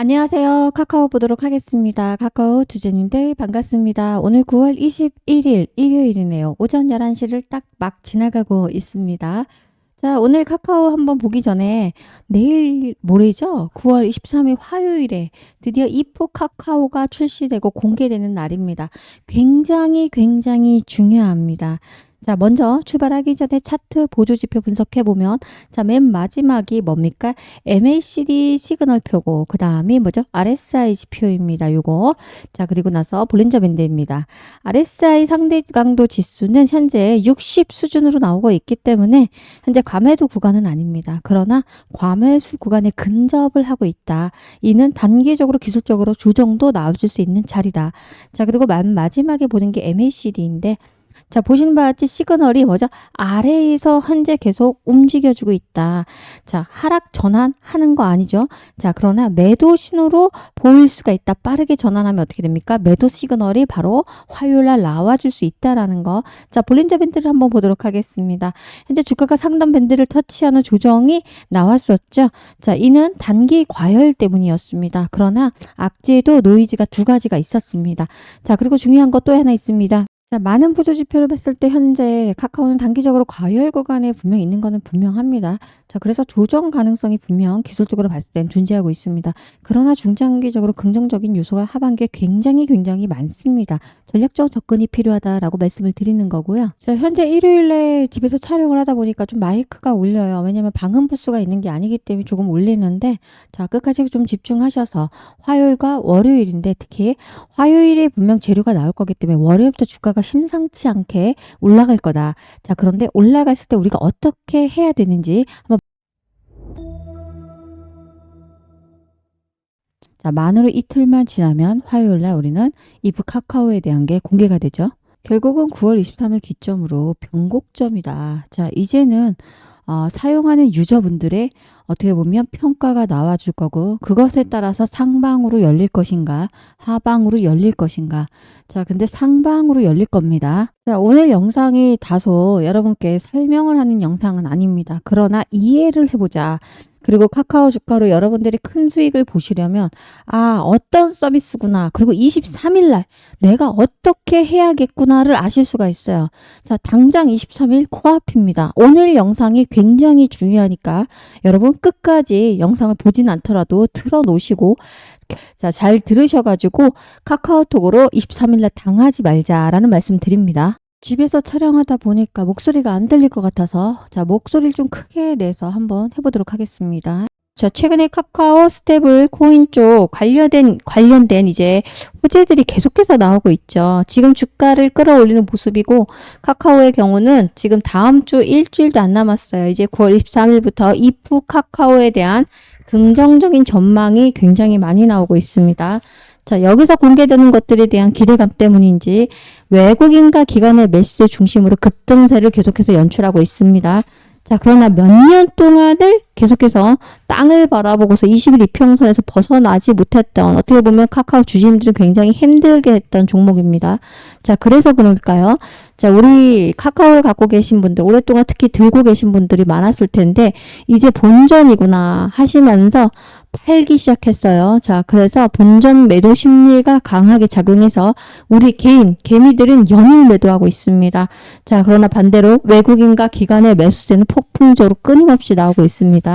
안녕하세요. 카카오 보도록 하겠습니다. 카카오 주주님들 반갑습니다. 오늘 9월 21일 일요일이네요. 오전 11시를 딱 막 지나가고 있습니다. 자, 오늘 카카오 한번 보기 전에 내일 모레죠? 9월 23일 화요일에 드디어 이프 카카오가 출시되고 공개되는 날입니다. 굉장히 중요합니다. 자, 먼저 출발하기 전에 차트 보조지표 분석해보면, 자, 맨 마지막이 뭡니까? MACD 시그널표고, 그 다음이 뭐죠? RSI 지표입니다. 요거. 자, 그리고 나서 볼린저 밴드입니다. RSI 상대 강도 지수는 현재 60 수준으로 나오고 있기 때문에, 현재 과매도 구간은 아닙니다. 그러나 과매수 구간에 근접을 하고 있다. 이는 단기적으로 기술적으로 조정도 나와줄 수 있는 자리다. 자, 그리고 맨 마지막에 보는 게 MACD인데, 자, 보시는 바와 같이 시그널이 뭐죠? 아래에서 현재 계속 움직여주고 있다. 자, 하락 전환하는 거 아니죠? 자, 그러나 매도 신호로 보일 수가 있다. 빠르게 전환하면 어떻게 됩니까? 매도 시그널이 바로 화요일날 나와줄 수 있다라는 거. 자, 볼린저 밴드를 한번 보도록 하겠습니다. 현재 주가가 상단 밴드를 터치하는 조정이 나왔었죠. 자, 이는 단기 과열 때문이었습니다. 그러나 악재도 노이즈가 두 가지가 있었습니다. 자, 그리고 중요한 것 또 하나 있습니다. 자, 많은 보조지표를 봤을 때 현재 카카오는 단기적으로 과열 구간에 분명 있는 거는 분명합니다. 자, 그래서 조정 가능성이 분명 기술적으로 봤을 땐 존재하고 있습니다. 그러나 중장기적으로 긍정적인 요소가 하반기에 굉장히 많습니다. 전략적 접근이 필요하다라고 말씀을 드리는 거고요. 자, 현재 일요일에 집에서 촬영을 하다 보니까 좀 마이크가 울려요. 왜냐면 방음 부스가 있는 게 아니기 때문에 조금 울리는데, 자, 끝까지 좀 집중하셔서 화요일과 월요일인데, 특히 화요일에 분명 재료가 나올 거기 때문에 월요일부터 주가가 심상치 않게 올라갈 거다. 자, 그런데 올라갔을 때 우리가 어떻게 해야 되는지 한번. 자, 만으로 이틀만 지나면 화요일날 우리는 이프 카카오에 대한 게 공개가 되죠. 결국은 9월 23일 기점으로 변곡점이다. 자, 이제는 사용하는 유저분들의 어떻게 보면 평가가 나와줄 거고, 그것에 따라서 상방으로 열릴 것인가 하방으로 열릴 것인가. 자, 근데 상방으로 열릴 겁니다. 자, 오늘 영상이 다소 여러분께 설명을 하는 영상은 아닙니다. 그러나 이해를 해보자. 그리고 카카오 주가로 여러분들이 큰 수익을 보시려면, 어떤 서비스구나, 그리고 23일 날 내가 어떻게 해야겠구나를 아실 수가 있어요. 자, 당장 23일 코앞입니다. 오늘 영상이 굉장히 중요하니까 여러분 끝까지 영상을 보진 않더라도 틀어놓으시고, 자, 잘 들으셔가지고 카카오톡으로 23일 날 당하지 말자라는 말씀 드립니다. 집에서 촬영하다 보니까 목소리가 안 들릴 것 같아서, 자, 목소리를 좀 크게 내서 한번 해보도록 하겠습니다. 자, 최근에 카카오 스테이블 코인 쪽 관련된 이제 호재들이 계속해서 나오고 있죠. 지금 주가를 끌어올리는 모습이고, 카카오의 경우는 지금 다음 주 일주일도 안 남았어요. 이제 9월 23일부터 이프 카카오에 대한 긍정적인 전망이 굉장히 많이 나오고 있습니다. 자, 여기서 공개되는 것들에 대한 기대감 때문인지 외국인과 기관의 매수 중심으로 급등세를 계속해서 연출하고 있습니다. 자, 그러나 몇 년 동안을 계속해서 땅을 바라보고서 21 이평선에서 벗어나지 못했던, 어떻게 보면 카카오 주주님들은 굉장히 힘들게 했던 종목입니다. 자, 그래서 그럴까요? 자, 우리 카카오를 갖고 계신 분들, 오랫동안 특히 들고 계신 분들이 많았을 텐데, 이제 본전이구나 하시면서 팔기 시작했어요. 자, 그래서 본전 매도 심리가 강하게 작용해서 우리 개미들은 연일 매도하고 있습니다. 자, 그러나 반대로 외국인과 기관의 매수세는 폭풍적으로 끊임없이 나오고 있습니다.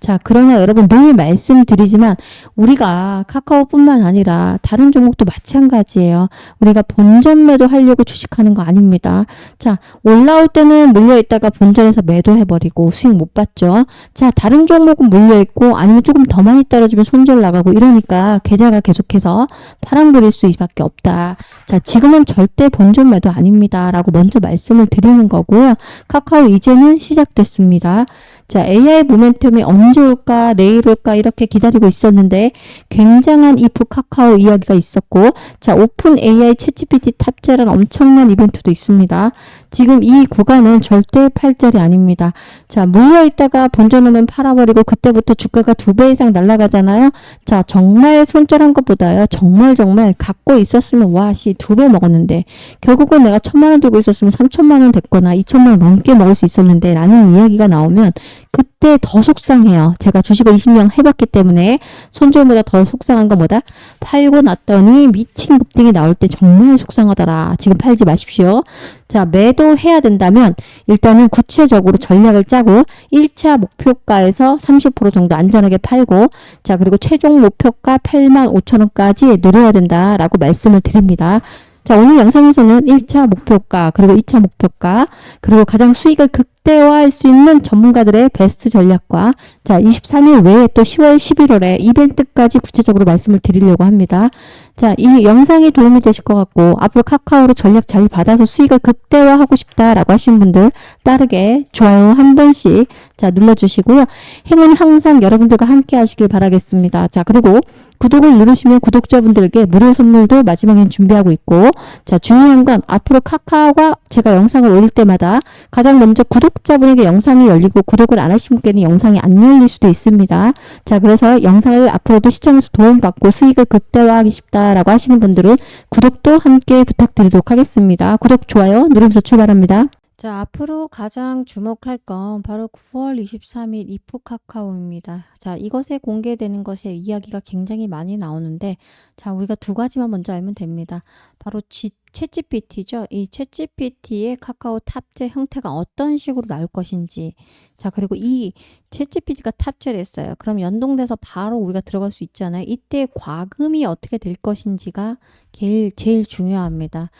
자, 그러나 여러분 늘 말씀드리지만 우리가 카카오뿐만 아니라 다른 종목도 마찬가지예요. 우리가 본전 매도하려고 주식하는 거 아닙니다. 자, 올라올 때는 물려있다가 본전에서 매도해버리고 수익 못 봤죠. 자, 다른 종목은 물려있고 아니면 조금 더 많이 떨어지면 손절 나가고 이러니까 계좌가 계속해서 파란불일 수밖에 없다. 자, 지금은 절대 본전 매도 아닙니다 라고 먼저 말씀을 드리는 거고요. 카카오 이제는 시작됐습니다. 자, AI 모멘텀이 언제 올까, 내일 올까 이렇게 기다리고 있었는데 굉장한 이프 카카오 이야기가 있었고, 자, 오픈 AI 챗GPT 탑재란 엄청난 이벤트도 있습니다. 지금 이 구간은 절대 팔 자리 아닙니다. 자, 물려 있다가 본전오면 팔아버리고 그때부터 주가가 2배 이상 날아가잖아요. 자, 정말 손절한 것보다요. 정말 갖고 있었으면 와, 2배 먹었는데 결국은 내가 1,000만 원 들고 있었으면 3,000만 원 됐거나 2,000만 원 넘게 먹을 수 있었는데 라는 이야기가 나오면 그때 더 속상해요. 제가 주식을 20년 해봤기 때문에 손절보다 더 속상한 건 뭐다? 팔고 났더니 미친 급등이 나올 때 정말 속상하더라. 지금 팔지 마십시오. 자, 매도해야 된다면 일단은 구체적으로 전략을 짜고 1차 목표가에서 30% 정도 안전하게 팔고, 자, 그리고 최종 목표가 85,000원까지 노려야 된다라고 말씀을 드립니다. 자, 오늘 영상에서는 1차 목표가, 그리고 2차 목표가, 그리고 가장 수익을 극대화할 수 있는 전문가들의 베스트 전략과, 자, 23일 외에 또 10월, 11월에 이벤트까지 구체적으로 말씀을 드리려고 합니다. 자, 이 영상이 도움이 되실 것 같고, 앞으로 카카오로 전략 잘 받아서 수익을 극대화하고 싶다라고 하신 분들 빠르게 좋아요 한 번씩 자 눌러주시고요. 행운 항상 여러분들과 함께 하시길 바라겠습니다. 자, 그리고 구독을 누르시면 구독자분들에게 무료 선물도 마지막엔 준비하고 있고, 자, 중요한 건 앞으로 카카오가 제가 영상을 올릴 때마다 가장 먼저 구독자분에게 영상이 열리고 구독을 안 하신 분께는 영상이 안 열릴 수도 있습니다. 자, 그래서 영상을 앞으로도 시청해서 도움받고 수익을 극대화하기 싶다라고 하시는 분들은 구독도 함께 부탁드리도록 하겠습니다. 구독, 좋아요 누르면서 출발합니다. 자, 앞으로 가장 주목할 건 바로 9월 23일 이프 카카오입니다. 자, 이것에 공개되는 것에 이야기가 굉장히 많이 나오는데, 자, 우리가 두 가지만 먼저 알면 됩니다. 바로 챗GPT죠. 이 챗GPT의 카카오 탑재 형태가 어떤 식으로 나올 것인지. 자, 그리고 이 챗GPT가 탑재됐어요. 그럼 연동돼서 바로 우리가 들어갈 수 있잖아요. 이때 과금이 어떻게 될 것인지가 제일 중요합니다.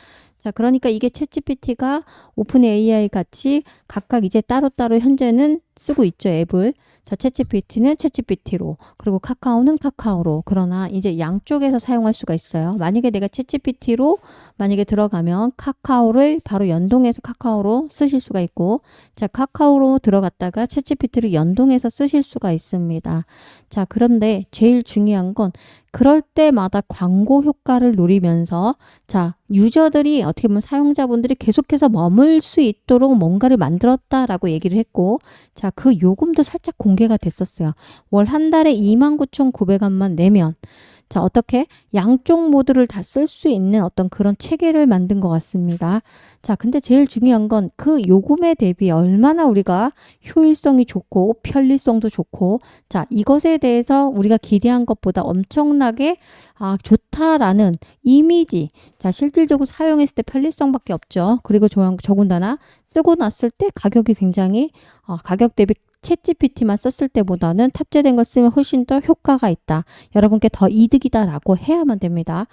자, 그러니까 이게 챗GPT가 오픈 AI 같이 각각 이제 따로따로 현재는 쓰고 있죠, 앱을. 자, 챗GPT는 챗GPT로, 그리고 카카오는 카카오로. 그러나 이제 양쪽에서 사용할 수가 있어요. 만약에 내가 챗GPT로 만약에 들어가면 카카오를 바로 연동해서 카카오로 쓰실 수가 있고, 자, 카카오로 들어갔다가 챗GPT를 연동해서 쓰실 수가 있습니다. 자, 그런데 제일 중요한 건 그럴 때마다 광고 효과를 노리면서, 자, 유저들이 어떻게 보면 사용자분들이 계속해서 머물 수 있도록 뭔가를 만들었다라고 얘기를 했고, 자, 그 요금도 살짝 공개가 됐었어요. 월 한 달에 29,900원만 내면, 자, 어떻게 양쪽 모드를 다 쓸 수 있는 어떤 그런 체계를 만든 것 같습니다. 자, 근데 제일 중요한 건 그 요금에 대비 얼마나 우리가 효율성이 좋고 편리성도 좋고, 자, 이것에 대해서 우리가 기대한 것보다 엄청나게 좋다라는 이미지, 자, 실질적으로 사용했을 때 편리성밖에 없죠. 그리고 더군다나 쓰고 났을 때 가격이 굉장히 가격 대비 챗GPT만 썼을 때보다는 탑재된 거 쓰면 훨씬 더 효과가 있다. 여러분께 더 이득이다라고 해야만 됩니다.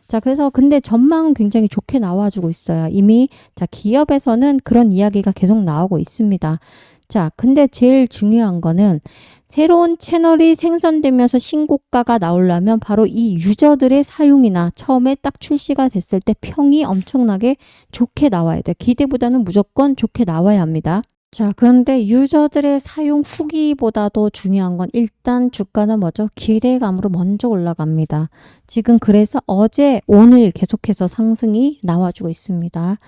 자, 그래서 근데 전망은 굉장히 좋게 나와주고 있어요. 이미 자, 기업에서는 그런 이야기가 계속 나오고 있습니다. 자, 근데 제일 중요한 거는 새로운 채널이 생성되면서 신고가가 나오려면 바로 이 유저들의 사용이나 처음에 딱 출시가 됐을 때 평이 엄청나게 좋게 나와야 돼요. 기대보다는 무조건 좋게 나와야 합니다. 자, 그런데 유저들의 사용 후기보다도 중요한 건 일단 주가는 뭐죠? 기대감으로 먼저 올라갑니다. 지금 그래서 어제, 오늘 계속해서 상승이 나와주고 있습니다.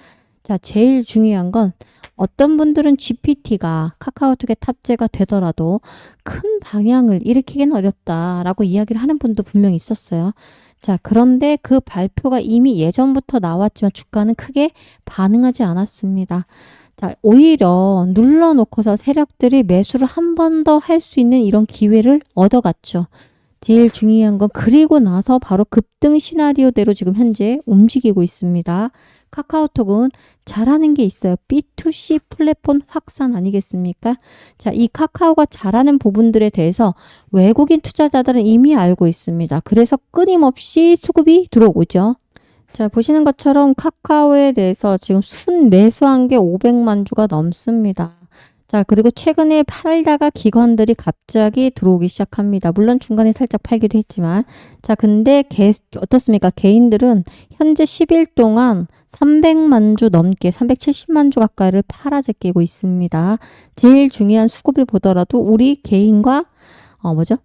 자, 제일 중요한 건 어떤 분들은 GPT가 카카오톡에 탑재가 되더라도 큰 방향을 일으키기는 어렵다라고 이야기를 하는 분도 분명히 있었어요. 자, 그런데 그 발표가 이미 예전부터 나왔지만 주가는 크게 반응하지 않았습니다. 자, 오히려 눌러놓고서 세력들이 매수를 한 번 더 할 수 있는 이런 기회를 얻어갔죠. 제일 중요한 건 그리고 나서 바로 급등 시나리오대로 지금 현재 움직이고 있습니다. 카카오톡은 잘하는 게 있어요. B2C 플랫폼 확산 아니겠습니까? 자, 이 카카오가 잘하는 부분들에 대해서 외국인 투자자들은 이미 알고 있습니다. 그래서 끊임없이 수급이 들어오죠. 자, 보시는 것처럼 카카오에 대해서 지금 순매수한 게 500만 주가 넘습니다. 자, 그리고 최근에 팔다가 기관들이 갑자기 들어오기 시작합니다. 물론 중간에 살짝 팔기도 했지만. 자, 근데 어떻습니까? 개인들은 현재 10일 동안 300만 주 넘게 370만 주 가까이를 팔아 제끼고 있습니다. 제일 중요한 수급을 보더라도 우리 개인과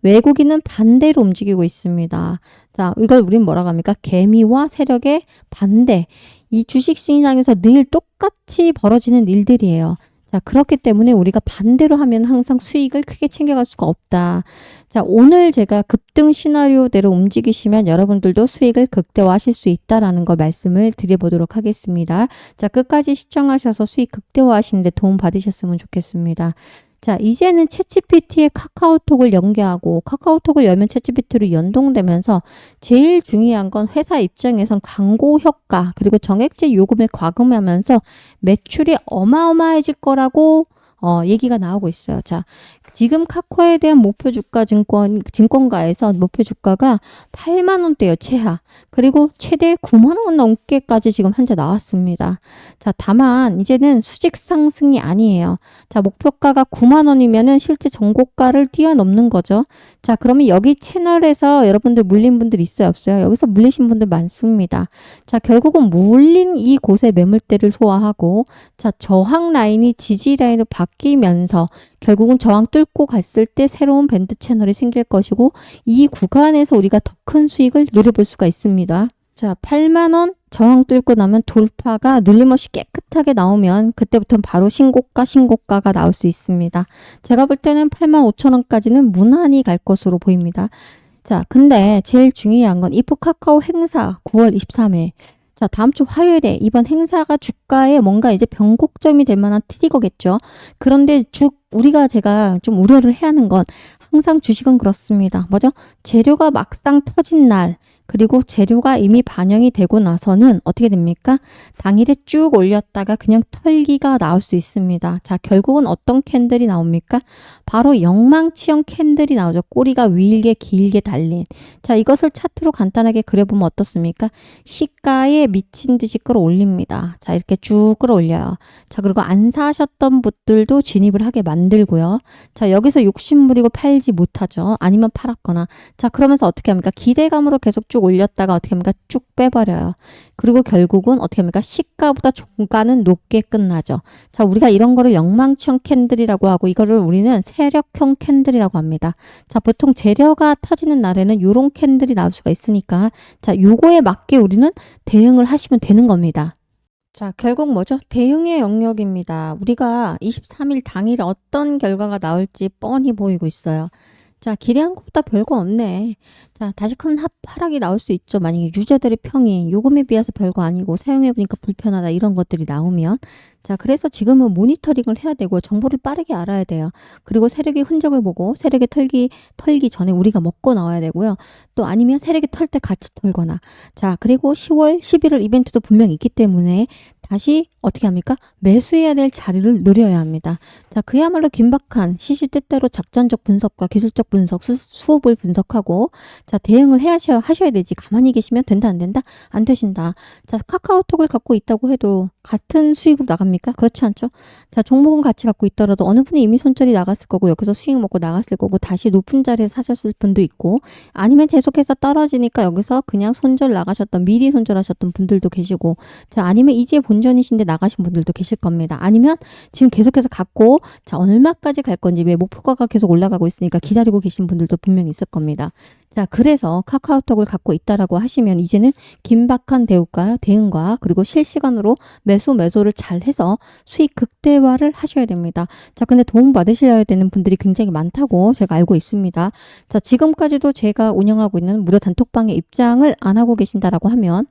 외국인은 반대로 움직이고 있습니다. 자, 이걸 우린 뭐라고 합니까? 개미와 세력의 반대. 이 주식시장에서 늘 똑같이 벌어지는 일들이에요. 자, 그렇기 때문에 우리가 반대로 하면 항상 수익을 크게 챙겨갈 수가 없다. 자, 오늘 제가 급등 시나리오대로 움직이시면 여러분들도 수익을 극대화하실 수 있다라는 걸 말씀을 드려보도록 하겠습니다. 자, 끝까지 시청하셔서 수익 극대화하시는데 도움 받으셨으면 좋겠습니다. 자, 이제는 챗GPT에 카카오톡을 연계하고 카카오톡을 열면 챗GPT로 연동되면서 제일 중요한 건 회사 입장에선 광고 효과 그리고 정액제 요금을 과금하면서 매출이 어마어마해질 거라고 얘기가 나오고 있어요. 자, 지금 카카오에 대한 목표 주가 증권가에서 목표 주가가 8만 원대요, 최하. 그리고 최대 9만 원 넘게까지 지금 현재 나왔습니다. 자, 다만 이제는 수직 상승이 아니에요. 자, 목표가가 9만 원이면은 실제 전고가를 뛰어넘는 거죠. 자, 그러면 여기 채널에서 여러분들 물린 분들 있어요, 없어요? 여기서 물리신 분들 많습니다. 자, 결국은 물린 이 곳의 매물대를 소화하고 자, 저항 라인이 지지 라인으로 바뀌면서 결국은 저항 뚫고 갔을 때 새로운 밴드 채널이 생길 것이고 이 구간에서 우리가 더 큰 수익을 노려볼 수가 있습니다. 자, 8만 원 저항 뚫고 나면 돌파가 눌림없이 깨끗하게 나오면 그때부터는 바로 신고가가 나올 수 있습니다. 제가 볼 때는 8만 5천 원까지는 무난히 갈 것으로 보입니다. 자, 근데 제일 중요한 건 이프 카카오 행사 9월 23일 자, 다음 주 화요일에 이번 행사가 주가에 뭔가 이제 변곡점이 될 만한 트리거겠죠. 그런데 우리가 제가 좀 우려를 해야 하는 건 항상 주식은 그렇습니다. 뭐죠? 재료가 막상 터진 날 그리고 재료가 이미 반영이 되고 나서는 어떻게 됩니까? 당일에 쭉 올렸다가 그냥 털기가 나올 수 있습니다. 자, 결국은 어떤 캔들이 나옵니까? 바로 영망치형 캔들이 나오죠. 꼬리가 위일게 길게 달린. 자, 이것을 차트로 간단하게 그려보면 어떻습니까? 시가에 미친 듯이 끌어올립니다. 자, 이렇게 쭉 끌어올려요. 자, 그리고 안 사셨던 분들도 진입을 하게 만들고요. 자, 여기서 욕심 부리고 팔지 못하죠. 아니면 팔았거나. 자, 그러면서 어떻게 합니까? 기대감으로 계속 쭉 올렸다가 어떻게 합니까? 쭉 빼버려요. 그리고 결국은 어떻게 합니까? 시가보다 종가는 높게 끝나죠. 자, 우리가 이런 거를 영망치형 캔들이라고 하고 이거를 우리는 세력형 캔들이라고 합니다. 자, 보통 재료가 터지는 날에는 이런 캔들이 나올 수가 있으니까 자, 요거에 맞게 우리는 대응을 하시면 되는 겁니다. 자, 결국 뭐죠? 대응의 영역입니다. 우리가 23일 당일에 어떤 결과가 나올지 뻔히 보이고 있어요. 자, 기대한 것보다 별거 없네. 자, 다시 큰 하락이 나올 수 있죠. 만약에 유저들의 평이 요금에 비해서 별거 아니고 사용해보니까 불편하다 이런 것들이 나오면 자, 그래서 지금은 모니터링을 해야 되고 정보를 빠르게 알아야 돼요. 그리고 세력의 흔적을 보고 세력의 털기 전에 우리가 먹고 나와야 되고요. 또 아니면 세력이 털 때 같이 털거나 자, 그리고 10월 11월 이벤트도 분명히 있기 때문에 다시 어떻게 합니까? 매수해야 될 자리를 노려야 합니다. 자, 그야말로 긴박한 시시때때로 작전적 분석과 기술적 분석, 수업을 분석하고 자, 대응을 하셔야 되지. 가만히 계시면 된다, 안 된다? 안 되신다. 자, 카카오톡을 갖고 있다고 해도 같은 수익으로 나갑니까? 그렇지 않죠? 자, 종목은 같이 갖고 있더라도 어느 분이 이미 손절이 나갔을 거고 여기서 수익 먹고 나갔을 거고 다시 높은 자리에서 사셨을 분도 있고 아니면 계속해서 떨어지니까 여기서 그냥 손절 나가셨던 미리 손절하셨던 분들도 계시고 자, 아니면 이제 본전이신데 나가신 분들도 계실 겁니다. 아니면 지금 계속해서 갖고 자, 얼마까지 갈 건지 왜 목표가가 계속 올라가고 있으니까 기다리고 계신 분들도 분명히 있을 겁니다. 자, 그래서 카카오톡을 갖고 있다라고 하시면 이제는 긴박한 대응과 그리고 실시간으로 매수를 잘 해서 수익 극대화를 하셔야 됩니다. 자, 근데 도움 받으셔야 되는 분들이 굉장히 많다고 제가 알고 있습니다. 자, 지금까지도 제가 운영하고 있는 무료 단톡방에 입장을 안 하고 계신다라고 하면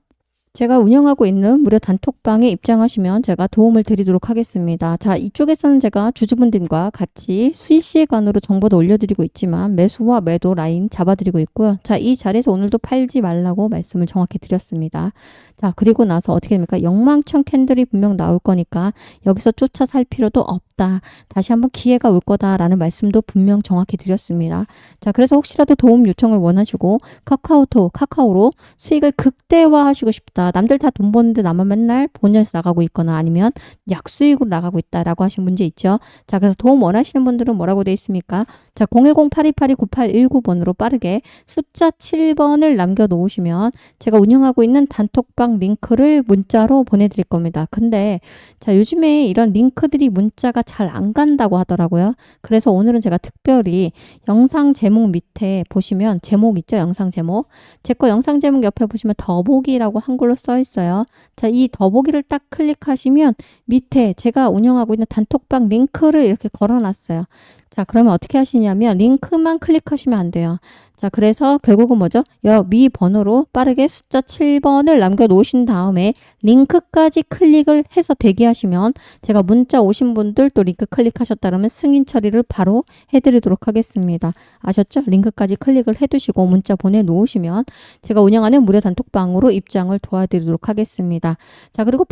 제가 운영하고 있는 무료 단톡방에 입장하시면 제가 도움을 드리도록 하겠습니다. 자, 이쪽에서는 제가 주주분들과 같이 실시간으로 정보도 올려드리고 있지만 매수와 매도 라인 잡아드리고 있고요. 자, 이 자리에서 오늘도 팔지 말라고 말씀을 정확히 드렸습니다. 자, 그리고 나서 어떻게 됩니까? 영망청 캔들이 분명 나올 거니까 여기서 쫓아 살 필요도 없다. 다시 한번 기회가 올 거다라는 말씀도 분명 정확히 드렸습니다. 자, 그래서 혹시라도 도움 요청을 원하시고 카카오로 수익을 극대화하시고 싶다. 남들 다 돈 버는데 나만 맨날 본전에서 나가고 있거나 아니면 약수익으로 나가고 있다라고 하신 문제 있죠. 자, 그래서 도움 원하시는 분들은 뭐라고 되어 있습니까? 자, 010-8282-9819번으로 빠르게 숫자 7번을 남겨놓으시면 제가 운영하고 있는 단톡방 링크를 문자로 보내드릴 겁니다. 근데 자, 요즘에 이런 링크들이 문자가 잘 안 간다고 하더라고요. 그래서 오늘은 제가 특별히 영상 제목 밑에 보시면 제목 있죠? 영상 제목. 제 거 영상 제목 옆에 보시면 더보기라고 한글로 써 있어요. 자, 이 더보기를 딱 클릭하시면 밑에 제가 운영하고 있는 단톡방 링크를 이렇게 걸어놨어요. 자, 그러면 어떻게 하시냐면 링크만 클릭하시면 안 돼요. 자, 그래서 결국은 뭐죠? 미 번호로 빠르게 숫자 7번을 남겨놓으신 다음에 링크까지 클릭을 해서 대기하시면 제가 문자 오신 분들 또 링크 클릭하셨다면 승인 처리를 바로 해드리도록 하겠습니다. 아셨죠? 링크까지 클릭을 해두시고 문자 보내놓으시면 제가 운영하는 무료 단톡방으로 입장을 도와드리도록 하겠습니다. 자, 그리고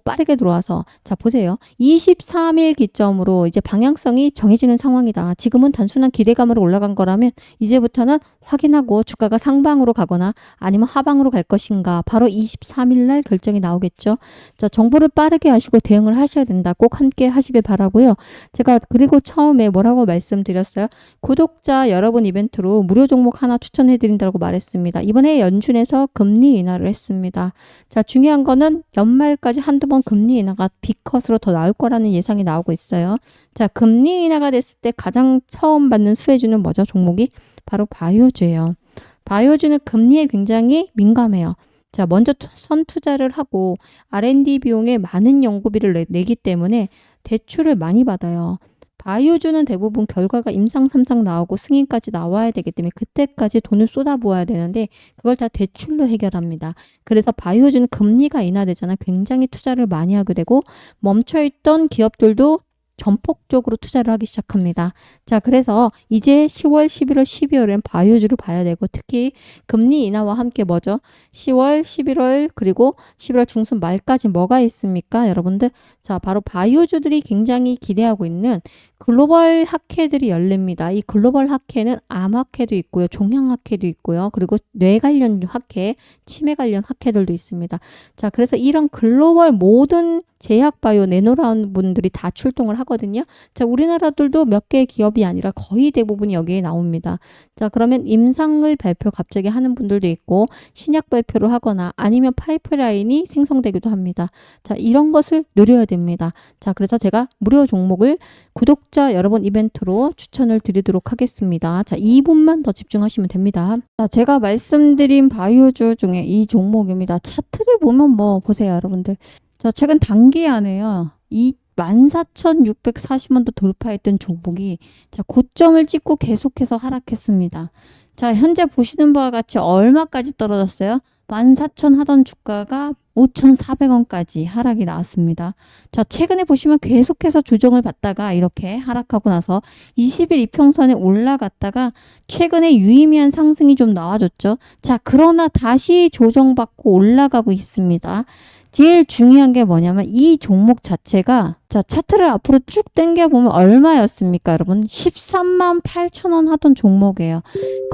빠르게 들어와서 자, 보세요. 23일 기점으로 이제 방향성이 정해지는 상황이다. 지금은 단순한 기대감으로 올라간 거라면 이제부터는 확인하고 주가가 상방으로 가거나 아니면 하방으로 갈 것인가 바로 23일 날 결정이 나오겠죠. 자, 정보를 빠르게 하시고 대응을 하셔야 된다. 꼭 함께 하시길 바라고요. 제가 그리고 처음에 뭐라고 말씀드렸어요? 구독자 여러분 이벤트로 무료 종목 하나 추천해 드린다고 말했습니다. 이번에 연준에서 금리 인하를 했습니다. 자, 중요한 거는 연말까지 한두 번 금리 인하가 B컷으로 더 나올 거라는 예상이 나오고 있어요. 자, 금리 인하가 됐을 때 가장 처음 받는 수혜주는 뭐죠? 종목이? 바로 바이오주예요. 바이오주는 금리에 굉장히 민감해요. 자, 먼저 선투자를 하고 R&D 비용에 많은 연구비를 내기 때문에 대출을 많이 받아요. 바이오주는 대부분 결과가 임상 3상 나오고 승인까지 나와야 되기 때문에 그때까지 돈을 쏟아부어야 되는데 그걸 다 대출로 해결합니다. 그래서 바이오주는 금리가 인하되잖아. 굉장히 투자를 많이 하게 되고 멈춰있던 기업들도 전폭적으로 투자를 하기 시작합니다. 자, 그래서 이제 10월, 11월, 12월엔 바이오주를 봐야 되고 특히 금리 인하와 함께 뭐죠? 10월, 11월 그리고 11월 중순 말까지 뭐가 있습니까? 여러분들, 자, 바로 바이오주들이 굉장히 기대하고 있는 글로벌 학회들이 열립니다. 이 글로벌 학회는 암학회도 있고요. 종양학회도 있고요. 그리고 뇌 관련 학회, 치매 관련 학회들도 있습니다. 자, 그래서 이런 글로벌 모든 제약 바이오 내노라운 분들이 다 출동을 하거든요. 자, 우리나라들도 몇 개의 기업이 아니라 거의 대부분이 여기에 나옵니다. 자, 그러면 임상을 발표 갑자기 하는 분들도 있고 신약 발표를 하거나 아니면 파이프라인이 생성되기도 합니다. 자, 이런 것을 누려야 됩니다. 자, 그래서 제가 무료 종목을 구독자 여러분 이벤트로 추천을 드리도록 하겠습니다. 자, 2분만 더 집중하시면 됩니다. 자, 제가 말씀드린 바이오주 중에 이 종목입니다. 차트를 보면 뭐 보세요, 여러분들. 자, 최근 단기안에요. 이 14,640원도 돌파했던 종목이 자, 고점을 찍고 계속해서 하락했습니다. 자, 현재 보시는 바와 같이 얼마까지 떨어졌어요? 14,000 하던 주가가 5,400원까지 하락이 나왔습니다. 자, 최근에 보시면 계속해서 조정을 받다가 이렇게 하락하고 나서 20일 이평선에 올라갔다가 최근에 유의미한 상승이 좀 나와줬죠. 자, 그러나 다시 조정받고 올라가고 있습니다. 제일 중요한 게 뭐냐면 이 종목 자체가 자, 차트를 앞으로 쭉 당겨보면 얼마였습니까, 여러분? 13만 8천원 하던 종목이에요.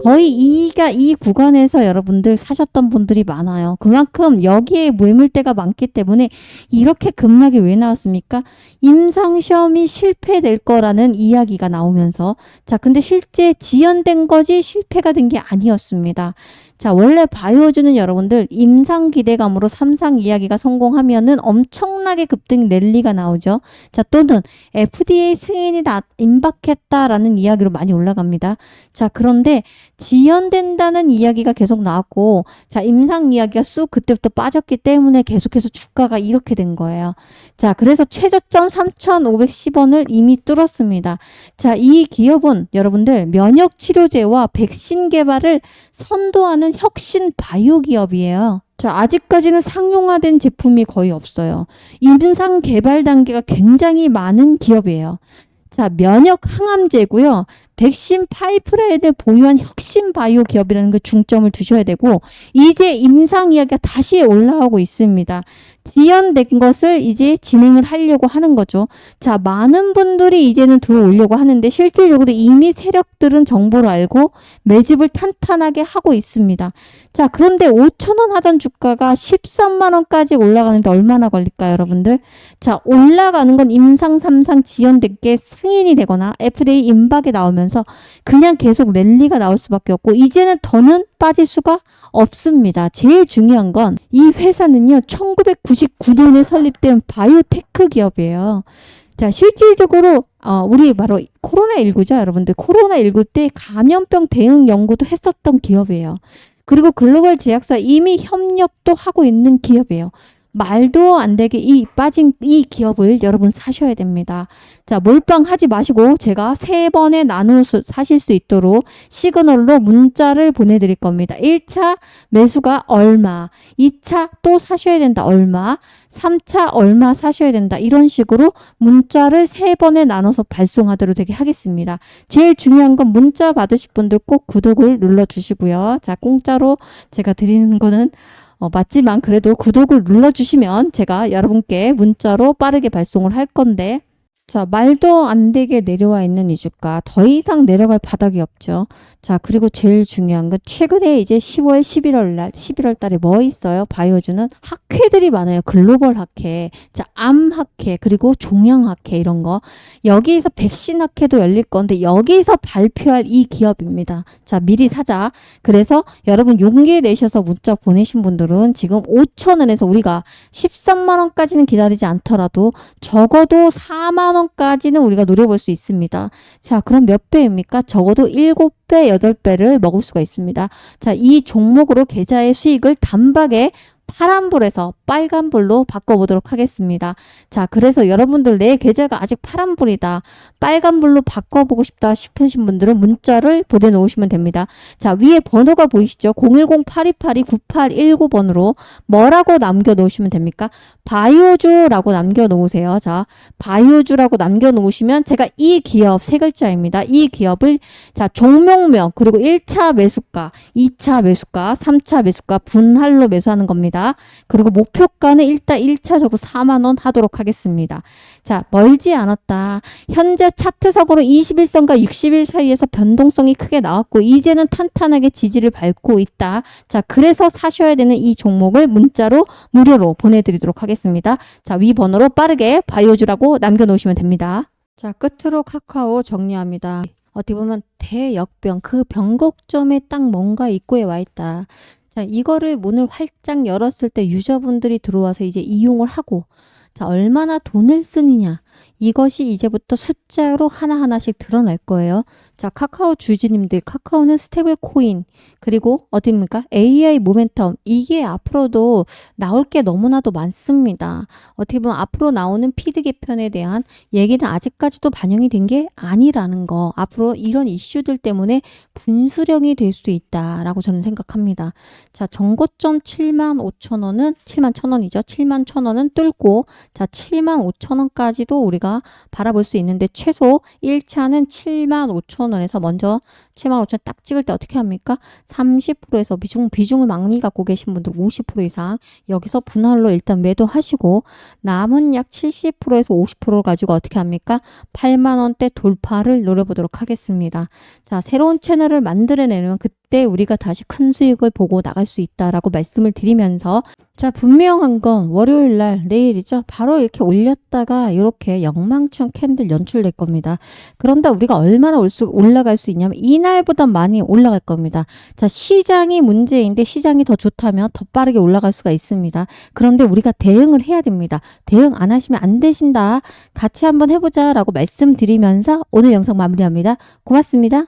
거의 이 구간에서 여러분들 사셨던 분들이 많아요. 그만큼 여기에 매물대가 많기 때문에 이렇게 급락이 왜 나왔습니까? 임상시험이 실패될 거라는 이야기가 나오면서 자, 근데 실제 지연된 거지 실패가 된 게 아니었습니다. 자, 원래 바이오주는 여러분들 임상 기대감으로 3상 이야기가 성공하면은 엄청나게 급등 랠리가 나오죠. 자, 또는 FDA 승인이 임박했다라는 이야기로 많이 올라갑니다. 자, 그런데 지연된다는 이야기가 계속 나왔고 자, 임상 이야기가 쑥 그때부터 빠졌기 때문에 계속해서 주가가 이렇게 된 거예요. 자, 그래서 최저점 3,510원을 이미 뚫었습니다. 자, 이 기업은 여러분들 면역 치료제와 백신 개발을 선도하는 혁신 바이오 기업이에요. 자, 아직까지는 상용화된 제품이 거의 없어요. 임상 개발 단계가 굉장히 많은 기업이에요. 자, 면역 항암제고요. 백신 파이프라인을 보유한 혁신 바이오 기업이라는 그 중점을 두셔야 되고 이제 임상 이야기가 다시 올라오고 있습니다. 지연된 것을 이제 진행을 하려고 하는 거죠. 자, 많은 분들이 이제는 들어오려고 하는데 실질적으로 이미 세력들은 정보를 알고 매집을 탄탄하게 하고 있습니다. 자, 그런데 5,000원 하던 주가가 13만 원까지 올라가는데 얼마나 걸릴까요, 여러분들? 자, 올라가는 건 임상 3상 지연된 게 승인이 되거나 FDA 임박에 나오면서 그냥 계속 랠리가 나올 수밖에 없고 이제는 더는 빠질 수가 없습니다. 제일 중요한 건 이 회사는요. 1999년에 설립된 바이오테크 기업이에요. 자, 실질적으로 우리 바로 코로나19죠, 여러분들. 코로나19 때 감염병 대응 연구도 했었던 기업이에요. 그리고 글로벌 제약사 이미 협력도 하고 있는 기업이에요. 말도 안 되게 빠진 이 기업을 여러분 사셔야 됩니다. 자, 몰빵하지 마시고 제가 3번에 나눠서 사실 수 있도록 시그널로 문자를 보내드릴 겁니다. 1차 매수가 얼마, 2차 또 사셔야 된다 얼마, 3차 얼마 사셔야 된다 이런 식으로 문자를 3번에 나눠서 발송하도록 되게 하겠습니다. 제일 중요한 건 문자 받으실 분들 꼭 구독을 눌러주시고요. 자, 공짜로 제가 드리는 거는 맞지만 그래도 구독을 눌러주시면 제가 여러분께 문자로 빠르게 발송을 할 건데, 자, 말도 안 되게 내려와 있는 이 주가 더 이상 내려갈 바닥이 없죠. 자, 그리고 제일 중요한 건 최근에 이제 10월, 11월 달에 뭐 있어요? 바이오주는 학회들이 많아요. 글로벌 학회, 자, 암 학회, 그리고 종양 학회 이런 거. 여기에서 백신 학회도 열릴 건데 여기서 발표할 이 기업입니다. 자, 미리 사자. 그래서 여러분 용기 내셔서 문자 보내신 분들은 지금 5,000원에서 우리가 13만 원까지는 기다리지 않더라도 적어도 4만 원까지는 우리가 노려볼 수 있습니다. 자, 그럼 몇 배입니까? 적어도 7배, 8배를 먹을 수가 있습니다. 자, 이 종목으로 계좌의 수익을 단박에 파란불에서 빨간불로 바꿔보도록 하겠습니다. 자, 그래서 여러분들 내 계좌가 아직 파란불이다, 빨간불로 바꿔보고 싶다 싶으신 분들은 문자를 보내놓으시면 됩니다. 자, 위에 번호가 보이시죠? 010-8282-9819번으로 뭐라고 남겨놓으시면 됩니까? 바이오주라고 남겨놓으세요. 자, 바이오주라고 남겨놓으시면 제가 이 기업 3글자입니다. 이 기업을 자, 종목명 그리고 1차 매수가, 2차 매수가, 3차 매수가 분할로 매수하는 겁니다. 그리고 목표가는 일단 1차적으로 4만 원 하도록 하겠습니다. 자, 멀지 않았다. 현재 차트석으로 21선과 60일 사이에서 변동성이 크게 나왔고 이제는 탄탄하게 지지를 밟고 있다. 자, 그래서 사셔야 되는 이 종목을 문자로 무료로 보내드리도록 하겠습니다. 자, 위 번호로 빠르게 바이오주라고 남겨놓으시면 됩니다. 자, 끝으로 카카오 정리합니다. 어떻게 보면 대역병, 그 변곡점에 딱 뭔가 입구에 와 있다. 자, 이거를 문을 활짝 열었을 때 유저분들이 들어와서 이제 이용을 하고, 자, 얼마나 돈을 쓰느냐. 이것이 이제부터 숫자로 하나하나씩 드러날 거예요. 자, 카카오 주주님들, 카카오는 스테이블 코인, 그리고 어디입니까? AI 모멘텀. 이게 앞으로도 나올 게 너무나도 많습니다. 어떻게 보면 앞으로 나오는 피드 개편에 대한 얘기는 아직까지도 반영이 된 게 아니라는 거. 앞으로 이런 이슈들 때문에 분수령이 될 수 있다라고 저는 생각합니다. 자, 정고점 75,000원은 71,000원이죠. 71,000원은 뚫고, 자, 75,000원까지도 우리가 바라볼 수 있는데 최소 1차는 75,000원에서 먼저 75,000원 딱 찍을 때 어떻게 합니까? 30%에서 비중을 많이 갖고 계신 분들 50% 이상 여기서 분할로 일단 매도하시고 남은 약 70%에서 50%를 가지고 어떻게 합니까? 8만 원대 돌파를 노려보도록 하겠습니다. 자, 새로운 채널을 만들어내면 그때 우리가 다시 큰 수익을 보고 나갈 수 있다라고 말씀을 드리면서, 자, 분명한 건 월요일 날 내일이죠. 바로 이렇게 올렸다가 이렇게 영망청 캔들 연출될 겁니다. 그런데 우리가 얼마나 올라갈 수 있냐면 이날보다 많이 올라갈 겁니다. 자, 시장이 문제인데 시장이 더 좋다면 더 빠르게 올라갈 수가 있습니다. 그런데 우리가 대응을 해야 됩니다. 대응 안 하시면 안 되신다. 같이 한번 해보자 라고 말씀드리면서 오늘 영상 마무리합니다. 고맙습니다.